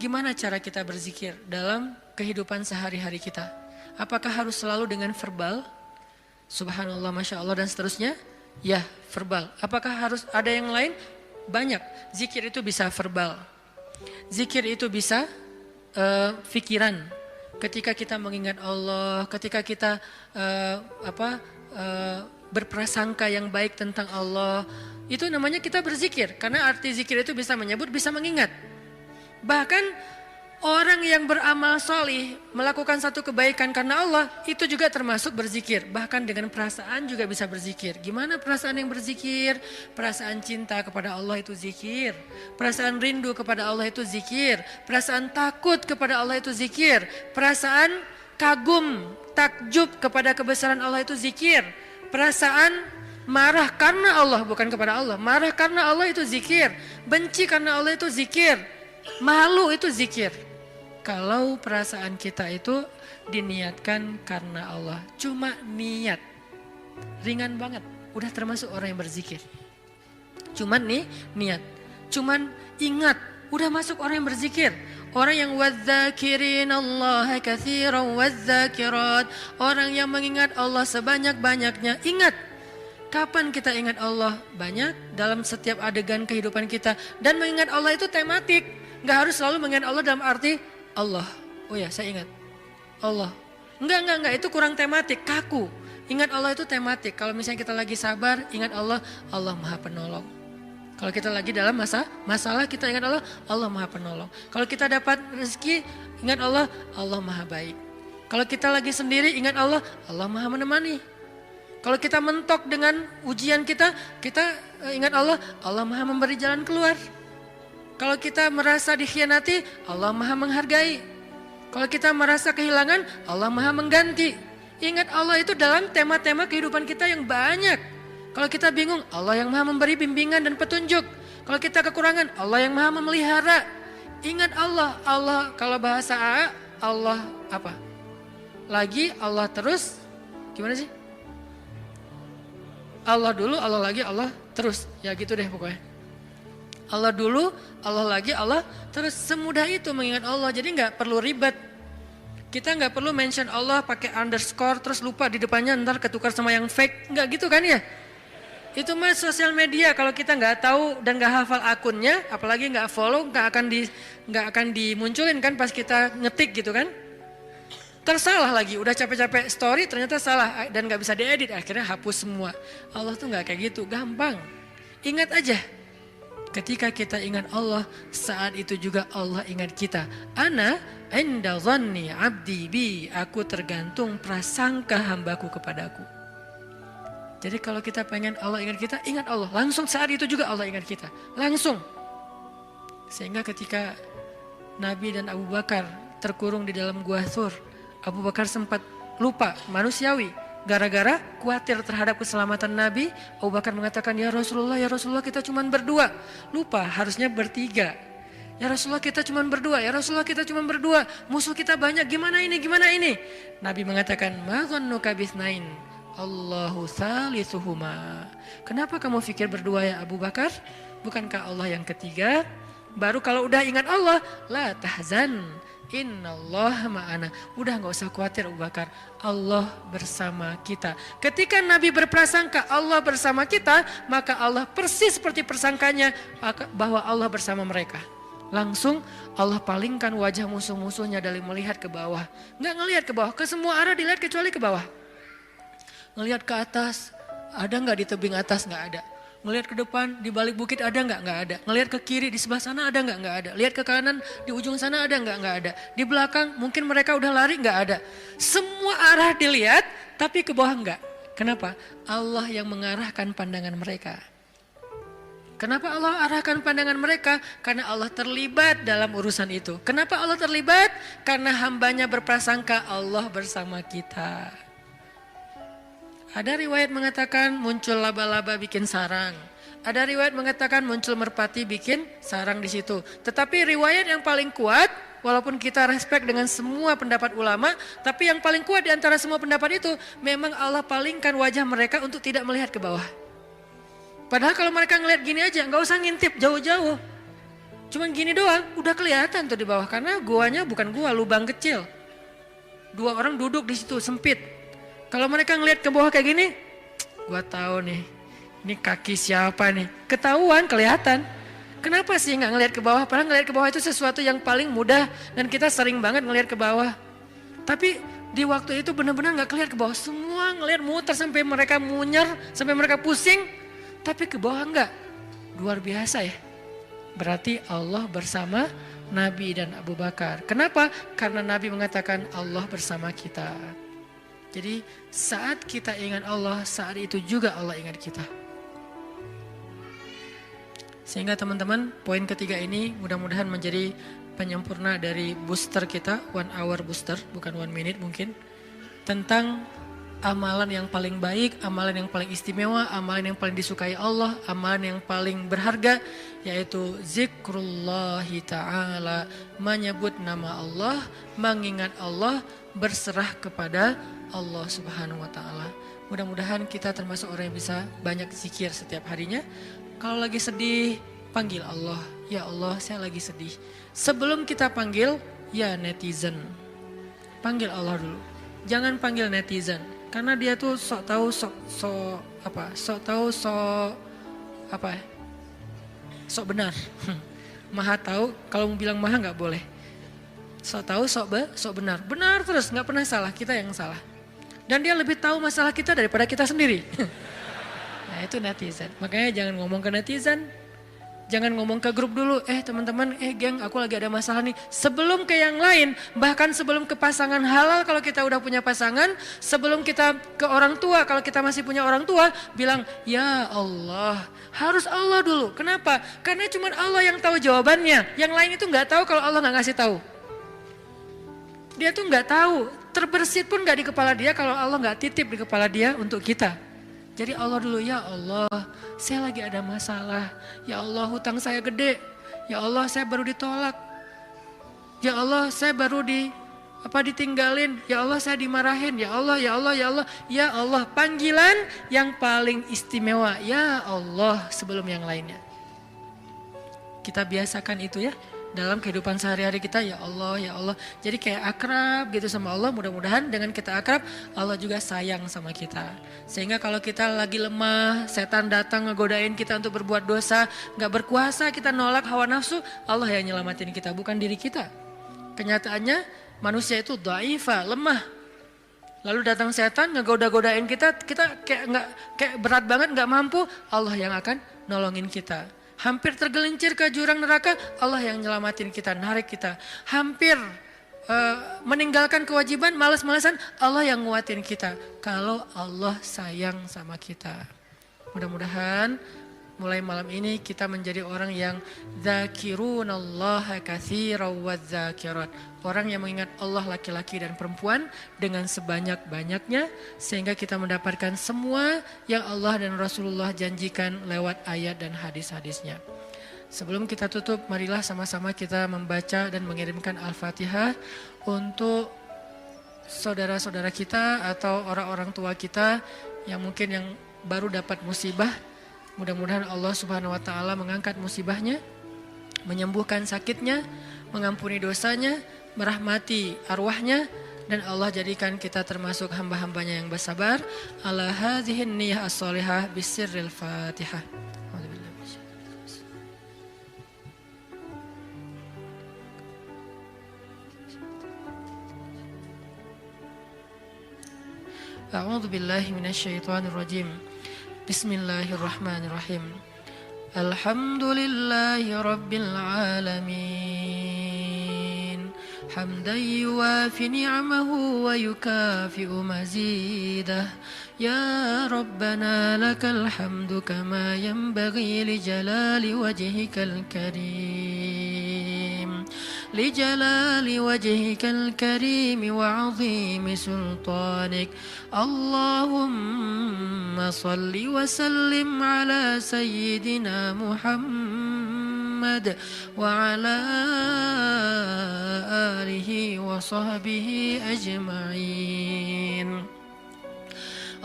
Gimana cara kita berzikir dalam kehidupan sehari-hari kita? Apakah harus selalu dengan verbal? Subhanallah, Masya Allah dan seterusnya? Ya, verbal. Apakah harus ada yang lain? Banyak. Zikir itu bisa verbal. Zikir itu bisa pikiran. Ketika kita mengingat Allah, ketika kita berprasangka yang baik tentang Allah, itu namanya kita berzikir. Karena arti zikir itu bisa menyebut, bisa mengingat. Bahkan orang yang beramal solih melakukan satu kebaikan karena Allah, itu juga termasuk berzikir. Bahkan dengan perasaan juga bisa berzikir. Gimana perasaan yang berzikir? Perasaan cinta kepada Allah itu zikir. Perasaan rindu kepada Allah itu zikir. Perasaan takut kepada Allah itu zikir. Perasaan kagum, takjub kepada kebesaran Allah itu zikir. Perasaan marah karena Allah, bukan kepada Allah. Marah karena Allah itu zikir. Benci karena Allah itu zikir. Malu itu zikir. Kalau perasaan kita itu diniatkan karena Allah, cuma niat, ringan banget, udah termasuk orang yang berzikir. Cuman nih niat, cuman ingat, udah masuk orang yang berzikir. Orang yang wadzakirin Allah katsiran wadzakirat, orang yang mengingat Allah sebanyak-banyaknya. Ingat, kapan kita ingat Allah? Banyak dalam setiap adegan kehidupan kita. Dan mengingat Allah itu tematik, gak harus selalu mengingat Allah dalam arti Allah. Oh ya, saya ingat Allah. Enggak, itu kurang tematik, kaku. Ingat Allah itu tematik. Kalau misalnya kita lagi sabar, ingat Allah, Allah Maha Penolong. Kalau kita lagi dalam masalah, kita ingat Allah, Allah Maha Penolong. Kalau kita dapat rezeki, ingat Allah, Allah Maha Baik. Kalau kita lagi sendiri, ingat Allah, Allah Maha Menemani. Kalau kita mentok dengan ujian kita ingat Allah, Allah Maha Memberi jalan keluar. Kalau kita merasa dikhianati, Allah Maha Menghargai. Kalau kita merasa kehilangan, Allah Maha Mengganti. Ingat Allah itu dalam tema-tema kehidupan kita yang banyak. Kalau kita bingung, Allah yang Maha Memberi bimbingan dan petunjuk. Kalau kita kekurangan, Allah yang Maha Memelihara. Ingat Allah, Allah kalau bahasa Allah apa? Lagi, Allah terus. Gimana sih? Allah dulu, Allah lagi, Allah terus. Ya gitu deh pokoknya. Allah dulu, Allah lagi, Allah terus. Semudah itu mengingat Allah. Jadi nggak perlu ribet. Kita nggak perlu mention Allah pakai underscore terus lupa di depannya ntar ketukar sama yang fake. Nggak gitu kan ya? Itu mah sosial media. Kalau kita nggak tahu dan nggak hafal akunnya, apalagi nggak follow, nggak akan dimunculin kan pas kita ngetik gitu kan? Tersalah lagi. Udah capek-capek story ternyata salah dan nggak bisa diedit. Akhirnya hapus semua. Allah tuh nggak kayak gitu. Gampang. Ingat aja. Ketika kita ingat Allah, saat itu juga Allah ingat kita. Ana inda dhanni abdi bi, aku tergantung prasangka hambaku kepadaku. Jadi kalau kita pengen Allah ingat Allah. Langsung saat itu juga Allah ingat kita. Langsung. Sehingga ketika Nabi dan Abu Bakar terkurung di dalam gua Thur, Abu Bakar sempat lupa, manusiawi. Gara-gara khawatir terhadap keselamatan Nabi, Abu Bakar mengatakan, ya Rasulullah kita cuma berdua. Lupa, harusnya bertiga. Ya Rasulullah kita cuma berdua, musuh kita banyak, gimana ini? Nabi mengatakan, ma dhannuka bitsnain, Allahu tsalisuhuma. Kenapa kamu pikir berdua ya Abu Bakar? Bukankah Allah yang ketiga? Baru kalau udah ingat Allah, la tahzan, innallaha ma'ana. Udah gak usah khawatir Abu Bakar, Allah bersama kita. Ketika Nabi berprasangka Allah bersama kita, maka Allah persis seperti persangkanya bahwa Allah bersama mereka. Langsung Allah palingkan wajah musuh-musuhnya dari melihat ke bawah. Gak ngelihat ke bawah, ke semua arah dilihat kecuali ke bawah. Ngelihat ke atas, ada gak di tebing atas? Gak ada. Ngelihat ke depan, di balik bukit ada nggak? Nggak ada. Ngelihat ke kiri, di sebelah sana ada nggak? Nggak ada. Lihat ke kanan, di ujung sana ada nggak? Nggak ada. Di belakang, mungkin mereka udah lari, nggak ada. Semua arah dilihat, tapi ke bawah nggak. Kenapa? Allah yang mengarahkan pandangan mereka. Kenapa Allah arahkan pandangan mereka? Karena Allah terlibat dalam urusan itu. Kenapa Allah terlibat? Karena hambanya berprasangka Allah bersama kita. Ada riwayat mengatakan muncul laba-laba bikin sarang. Ada riwayat mengatakan muncul merpati bikin sarang di situ. Tetapi riwayat yang paling kuat, walaupun kita respect dengan semua pendapat ulama, tapi yang paling kuat di antara semua pendapat itu, memang Allah palingkan wajah mereka untuk tidak melihat ke bawah. Padahal kalau mereka ngelihat gini aja, nggak usah ngintip jauh-jauh. Cuman gini doang, udah kelihatan tuh di bawah karena guanya bukan gua, lubang kecil. 2 orang duduk di situ sempit. Kalau mereka ngelihat ke bawah kayak gini, gua tahu nih, ini kaki siapa nih? Ketahuan, kelihatan. Kenapa sih nggak ngelihat ke bawah? Padahal ngelihat ke bawah itu sesuatu yang paling mudah dan kita sering banget ngelihat ke bawah. Tapi di waktu itu benar-benar nggak kelihatan ke bawah. Semua ngelihat muter sampai mereka munyer, sampai mereka pusing. Tapi ke bawah enggak. Luar biasa ya. Berarti Allah bersama Nabi dan Abu Bakar. Kenapa? Karena Nabi mengatakan Allah bersama kita. Jadi saat kita ingat Allah, saat itu juga Allah ingat kita. Sehingga teman-teman, poin ketiga ini mudah-mudahan menjadi penyempurna dari booster kita, 1 hour booster, bukan 1 minute mungkin. Tentang amalan yang paling baik, amalan yang paling istimewa, amalan yang paling disukai Allah, amalan yang paling berharga, yaitu zikrullahi ta'ala, menyebut nama Allah, mengingat Allah, berserah kepada Allah subhanahu wa ta'ala. Mudah-mudahan kita termasuk orang yang bisa banyak zikir setiap harinya. Kalau lagi sedih, panggil Allah. Ya Allah, saya lagi sedih. Sebelum kita panggil, ya netizen. Panggil Allah dulu. Jangan panggil netizen. Karena dia tuh sok tahu, sok benar. Maha tahu, kalau mau bilang maha nggak boleh. Sok tahu, sok benar. Benar terus, nggak pernah salah, kita yang salah. Dan dia lebih tahu masalah kita daripada kita sendiri. Nah itu netizen. Makanya jangan ngomong ke netizen. Jangan ngomong ke grup dulu, teman-teman, geng aku lagi ada masalah nih. Sebelum ke yang lain, bahkan sebelum ke pasangan halal kalau kita udah punya pasangan. Sebelum kita ke orang tua, kalau kita masih punya orang tua, bilang, ya Allah. Harus Allah dulu, kenapa? Karena cuma Allah yang tahu jawabannya. Yang lain itu gak tahu kalau Allah gak ngasih tahu. Dia tuh gak tahu, terbersit pun gak di kepala dia kalau Allah gak titip di kepala dia untuk kita. Jadi Allah dulu, ya Allah saya lagi ada masalah. Ya Allah hutang saya gede. Ya Allah saya baru ditolak. Ya Allah saya baru ditinggalin. Ya Allah saya dimarahin. Ya Allah, ya Allah, ya Allah. Ya Allah, panggilan yang paling istimewa. Ya Allah sebelum yang lainnya. Kita biasakan itu ya. Dalam kehidupan sehari-hari kita, ya Allah, ya Allah. Jadi kayak akrab gitu sama Allah. Mudah-mudahan dengan kita akrab, Allah juga sayang sama kita. Sehingga kalau kita lagi lemah, setan datang ngegodain kita untuk berbuat dosa, gak berkuasa, kita nolak hawa nafsu, Allah yang nyelamatin kita, bukan diri kita. Kenyataannya manusia itu dhaifa, lemah. Lalu datang setan ngegoda-godain kita kayak berat banget, gak mampu, Allah yang akan nolongin kita. Hampir tergelincir ke jurang neraka, Allah yang nyelamatin kita, narik kita. Hampir meninggalkan kewajiban, malas-malasan, Allah yang nguatin kita. Kalau Allah sayang sama kita. Mudah-mudahan mulai malam ini kita menjadi orang yang zakirunallaha katsiran wadzakirat. Orang yang mengingat Allah laki-laki dan perempuan dengan sebanyak-banyaknya. Sehingga kita mendapatkan semua yang Allah dan Rasulullah janjikan lewat ayat dan hadis-hadisnya. Sebelum kita tutup, marilah sama-sama kita membaca dan mengirimkan Al-Fatihah untuk saudara-saudara kita atau orang-orang tua kita yang mungkin yang baru dapat musibah. Mudah-mudahan Allah subhanahu wa ta'ala mengangkat musibahnya, menyembuhkan sakitnya, mengampuni dosanya, merahmati arwahnya, dan Allah jadikan kita termasuk hamba-hambanya yang bersabar. Ala hadhihin niyah as-salihah bisirril fatihah. A'udzu billahi minasyaitonir rajim. Bismillahirrahmanirrahim. Alhamdulillahi rabbil alamin. Hamdan yuwafi ni'amahu wa yukafi'u mazidah. Ya Rabbana lakal hamdu kama yanbaghi li jalali wajhikal karim. لجلال وجهك الكريم وعظيم سلطانك اللهم صل وسلم على سيدنا محمد وعلى آله وصحبه أجمعين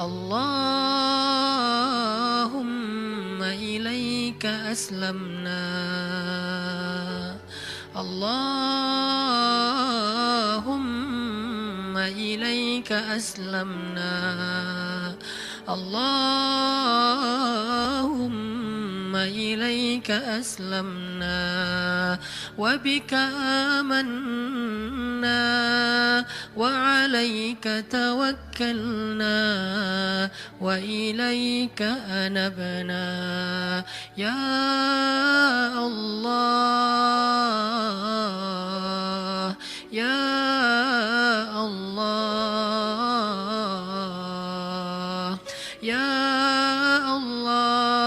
اللهم إليك أسلمنا اللهم إليك أسلمنا اللهم إليك أسلمنا وبك آمنا وعليك توكلنا وإليك أنبنا يا الله يا الله يا الله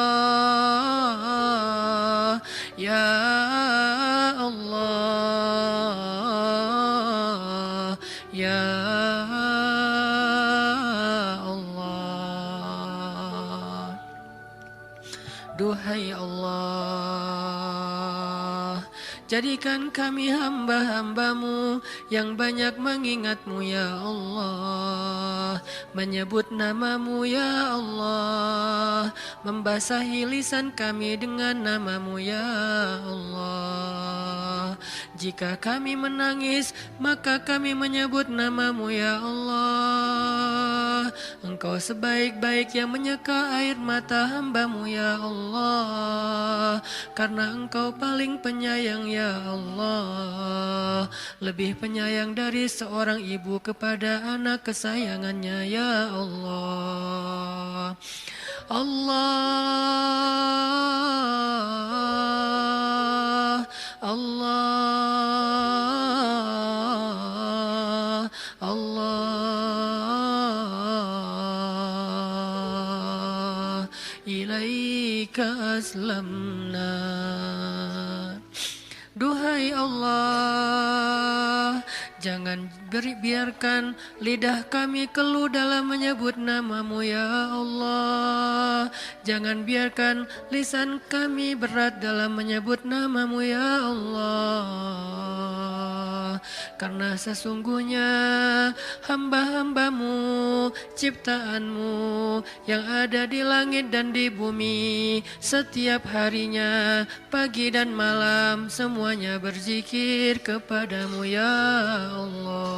يا الله يا Allah. Duhai Allah, jadikan kami hamba-hambamu yang banyak mengingatmu ya Allah, menyebut namamu ya Allah, membasahi lisan kami dengan namamu ya Allah. Jika kami menangis, maka kami menyebut namamu ya Allah. Engkau sebaik-baik yang menyeka air mata hambamu ya Allah, karena engkau paling penyayang ya Allah, lebih penyayang dari seorang ibu kepada anak kesayangannya ya Allah. Allah Allah Allah ilaika aslamna. Duhai Allah, jangan biarkan lidah kami keluh dalam menyebut namamu ya Allah. Jangan biarkan lisan kami berat dalam menyebut namamu ya Allah. Karena sesungguhnya hamba-hambamu, ciptaanmu yang ada di langit dan di bumi, setiap harinya, pagi dan malam, semuanya berzikir kepadamu ya Allah.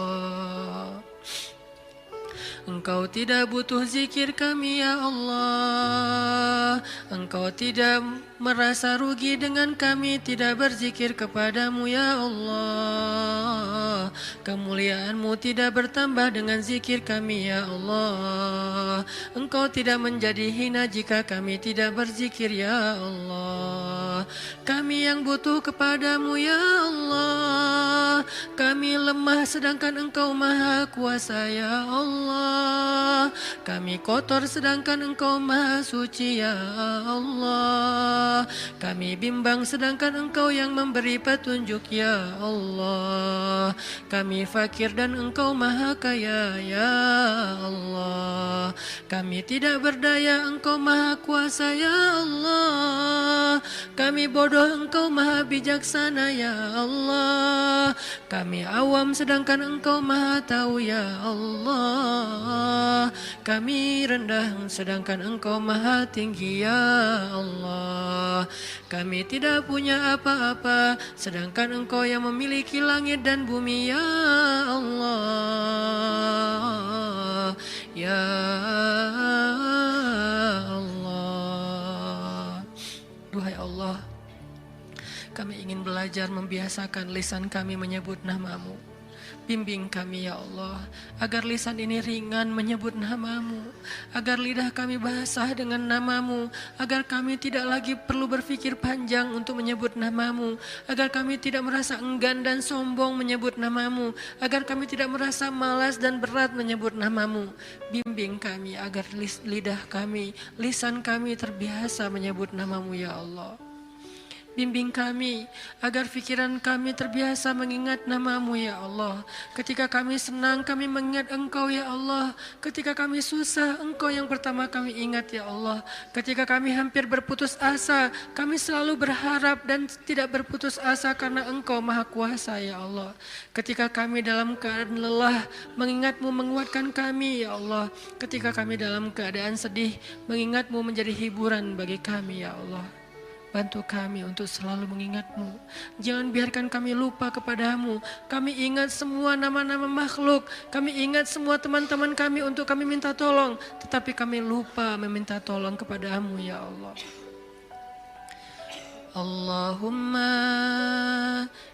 Engkau tidak butuh zikir kami ya Allah. Engkau tidak merasa rugi dengan kami tidak berzikir kepadamu ya Allah. Kemuliaanmu tidak bertambah dengan zikir kami ya Allah. Engkau tidak menjadi hina jika kami tidak berzikir ya Allah. Kami yang butuh kepadamu ya Allah. Kami lemah sedangkan Engkau maha kuasa ya Allah. Kami kotor sedangkan Engkau maha suci ya Allah. Kami bimbang sedangkan Engkau yang memberi petunjuk ya Allah. Kami fakir dan Engkau maha kaya ya Allah. Kami tidak berdaya, Engkau maha kuasa ya Allah. Kami bodoh, Engkau maha bijaksana ya Allah. Kami awam sedangkan Engkau maha tahu ya Allah. Kami rendah sedangkan Engkau maha tinggi ya Allah. Kami tidak punya apa-apa sedangkan Engkau yang memiliki langit dan bumi ya Allah. Ya Allah. Duhai Allah, kami ingin belajar membiasakan lisan kami menyebut namamu. Bimbing kami ya Allah, agar lisan ini ringan menyebut namamu, agar lidah kami basah dengan namamu, agar kami tidak lagi perlu berpikir panjang untuk menyebut namamu, agar kami tidak merasa enggan dan sombong menyebut namamu, agar kami tidak merasa malas dan berat menyebut namamu. Bimbing kami agar lidah kami, lisan kami terbiasa menyebut namamu ya Allah. bimbing kami agar pikiran kami terbiasa mengingat nama-Mu ya Allah. Ketika kami senang kami mengingat Engkau ya Allah. Ketika kami susah Engkau yang pertama kami ingat ya Allah. Ketika kami hampir berputus asa kami selalu berharap dan tidak berputus asa karena Engkau Maha Kuasa ya Allah. Ketika kami dalam keadaan lelah mengingat-Mu menguatkan kami ya Allah. Ketika kami dalam keadaan sedih mengingat-Mu menjadi hiburan bagi kami ya Allah. Bantu kami untuk selalu mengingat-Mu. Jangan biarkan kami lupa kepada-Mu. Kami ingat semua nama-nama makhluk. Kami ingat semua teman-teman kami untuk kami minta tolong. Tetapi kami lupa meminta tolong kepada-Mu ya Allah. Allahumma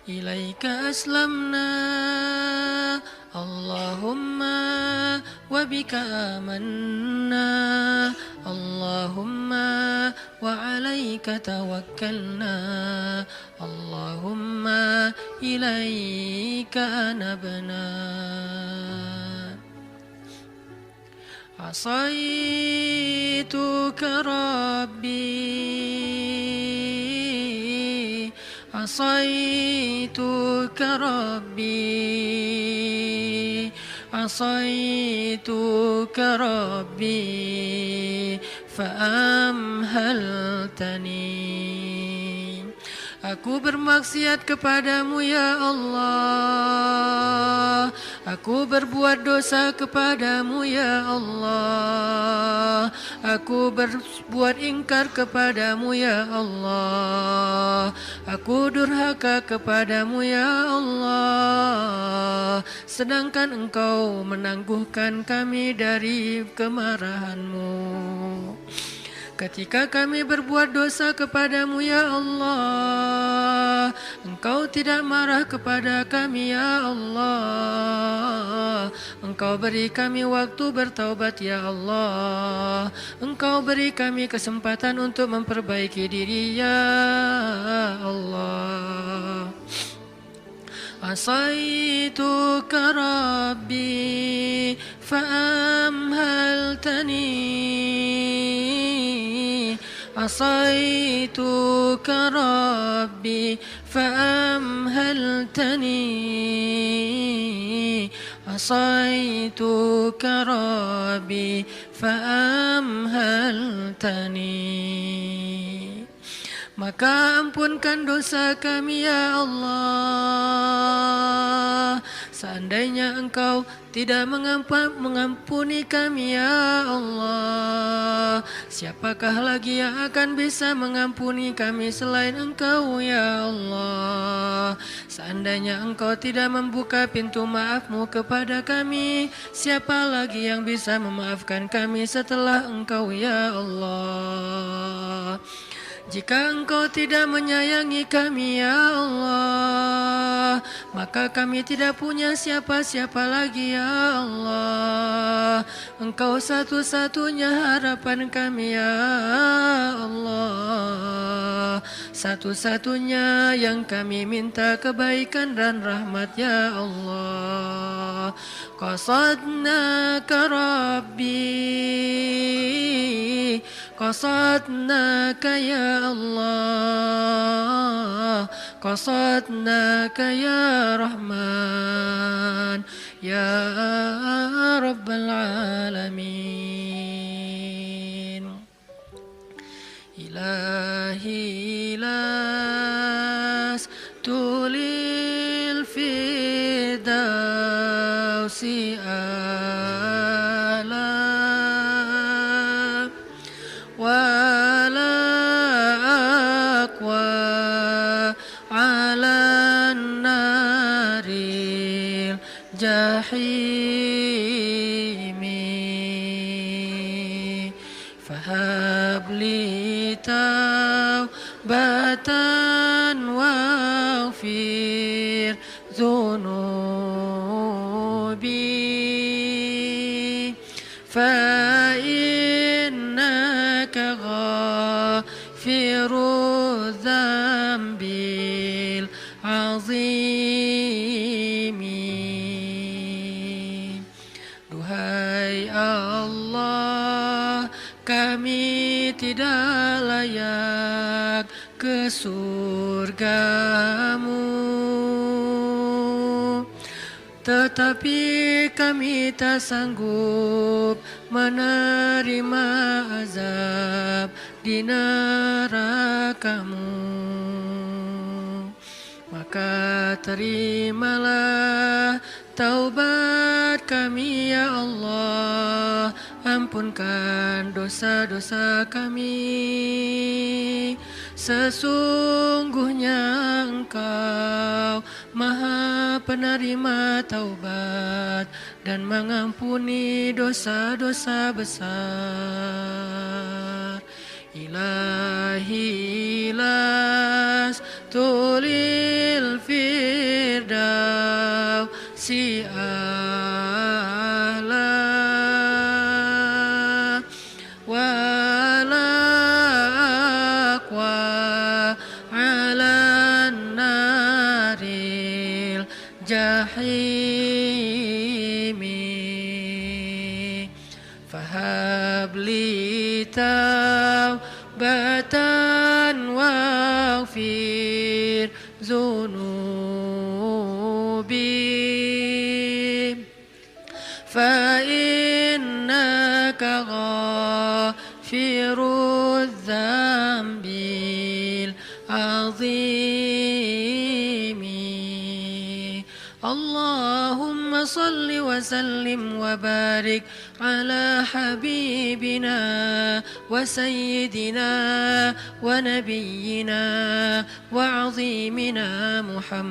ilaika aslamna. Allahumma wa bika amanna. Allahumma wa alaika tawakkalna. Allahumma ilaika anabna. Asaituka Rabbi, asaituka Rabbi, asaituka Rabbi, fa'amhaltani. Aku bermaksiat kepadamu ya Allah. Aku berbuat dosa kepadamu ya Allah. Aku berbuat ingkar kepadamu ya Allah. Aku durhaka kepadamu ya Allah. Sedangkan Engkau menangguhkan kami dari kemarahan-Mu. Ketika kami berbuat dosa kepadamu ya Allah, Engkau tidak marah kepada kami ya Allah. Engkau beri kami waktu bertaubat ya Allah. Engkau beri kami kesempatan untuk memperbaiki diri ya Allah. Asaituka Rabbi fa'amhaltani. Asaituka Rabbi fa'amhaltani. Asaituka Rabbi fa'amhaltani. Maka ampunkan dosa kami ya Allah. Seandainya Engkau tidak mengampuni kami ya Allah, siapakah lagi yang akan bisa mengampuni kami selain Engkau ya Allah. Seandainya Engkau tidak membuka pintu maaf-Mu kepada kami, siapa lagi yang bisa memaafkan kami setelah Engkau ya Allah. Jika Engkau tidak menyayangi kami ya Allah, maka kami tidak punya siapa-siapa lagi ya Allah. Engkau satu-satunya harapan kami ya Allah. Satu-satunya yang kami minta kebaikan dan rahmat ya Allah. Qasadnaka Rabbi, qasadnaka ya Allah, qasadnaka ya Rahman, ya Rabbal Alamin. Ilahi las tulil fidausi ala wala aqwa ala naril jahimi. Fahabli taubatan waghfir dhunubi, fa innaka ghafiru dzambil azimi. Duhai Allah, kami tidak layak ke surgamu. Tetapi kami tak sanggup menerima azab di nerakamu. Maka terimalah taubat kami ya Allah, ampunkan dosa-dosa kami. Sesungguhnya Engkau Maha penerima taubat dan mengampuni dosa-dosa besar. Ilahi las tulil firdausi a'la wala aqwa ala naril jahimi. Fahabli taubatan waghfir zunubi fa innaka ghafirudz dzambil azimi. Allahumma salli wa sallim wa barik ala habibina wa sayyidina wa nabiyyina wa azimina Muhammad.